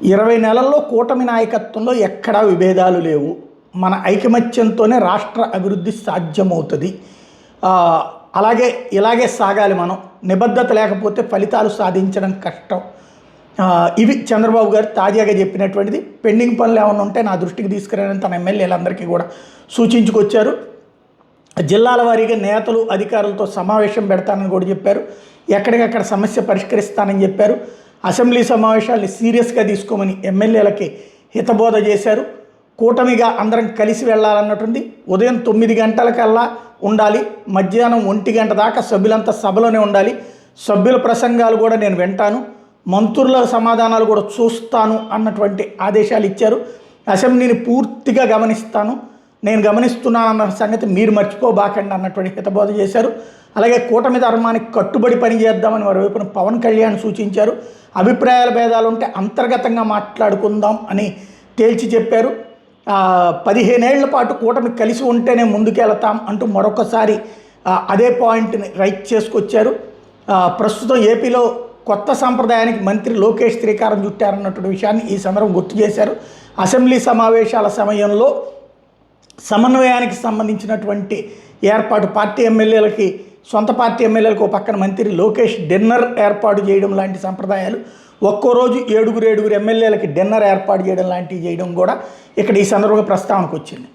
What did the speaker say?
20 నెలల్లో కూటమి నాయకత్వంలో ఎక్కడా విభేదాలు లేవు. మన ఐకమత్యంతోనే రాష్ట్ర అభివృద్ధి సాధ్యమవుతుంది. అలాగే ఇలాగే సాగాలి. మనం నిబద్ధత లేకపోతే ఫలితాలు సాధించడం కష్టం. ఇవి చంద్రబాబు గారు తాజాగా చెప్పినటువంటిది. పెండింగ్ పనులు ఏమైనా ఉంటే నా దృష్టికి తీసుకురాని తన ఎమ్మెల్యేలందరికీ కూడా సూచించుకొచ్చారు. జిల్లాల వారీగా నేతలు అధికారులతో సమావేశం పెడతానని కూడా చెప్పారు. ఎక్కడికక్కడ సమస్య పరిష్కరిస్తానని చెప్పారు. అసెంబ్లీ సమావేశాల్ని సీరియస్గా తీసుకోమని ఎమ్మెల్యేలకి హితబోధ చేశారు. కూటమిగా అందరం కలిసి వెళ్ళాలన్నట్టుంది. ఉదయం 9 గంటలకల్లా ఉండాలి, మధ్యాహ్నం 1 గంట దాకా సభ్యులంతా సభలోనే ఉండాలి. సభ్యుల ప్రసంగాలు కూడా నేను వింటాను, మంత్రుల సమాధానాలు కూడా చూస్తాను అన్నటువంటి ఆదేశాలు ఇచ్చారు. అసెంబ్లీని పూర్తిగా గమనిస్తాను, నేను గమనిస్తున్నానన్న సంగతి మీరు మర్చిపోబాకండి అన్నటువంటి హితబోధ చేశారు. అలాగే కూటమి ధర్మానికి కట్టుబడి పనిచేద్దామని మరోవైపున పవన్ కళ్యాణ్ సూచించారు. అభిప్రాయాల భేదాలు ఉంటే అంతర్గతంగా మాట్లాడుకుందాం అని తేల్చి చెప్పారు. 15 ఏళ్ల పాటు కూటమి కలిసి ఉంటేనే ముందుకెళ్తాం అంటూ మరొకసారి అదే పాయింట్ని రైట్ చేసుకొచ్చారు. ప్రస్తుతం ఏపీలో కొత్త సాంప్రదాయానికి మంత్రి లోకేష్ శ్రీకారం చుట్టారన్నటువంటి విషయాన్ని ఈ సందర్భం గుర్తు చేశారు. అసెంబ్లీ సమావేశాల సమయంలో సమన్వయానికి సంబంధించినటువంటి ఏర్పాటు, పార్టీ ఎమ్మెల్యేలకి, సొంత పార్టీ ఎమ్మెల్యేలకు ఒక పక్కన మంత్రి లోకేష్ డిన్నర్ ఏర్పాటు చేయడం లాంటి సంప్రదాయాలు, ఒక్కో రోజు 7 ఎమ్మెల్యేలకి డిన్నర్ ఏర్పాటు చేయడం లాంటివి చేయడం కూడా ఇక్కడ ఈ సందర్భంగా ప్రస్తావనకు వచ్చింది.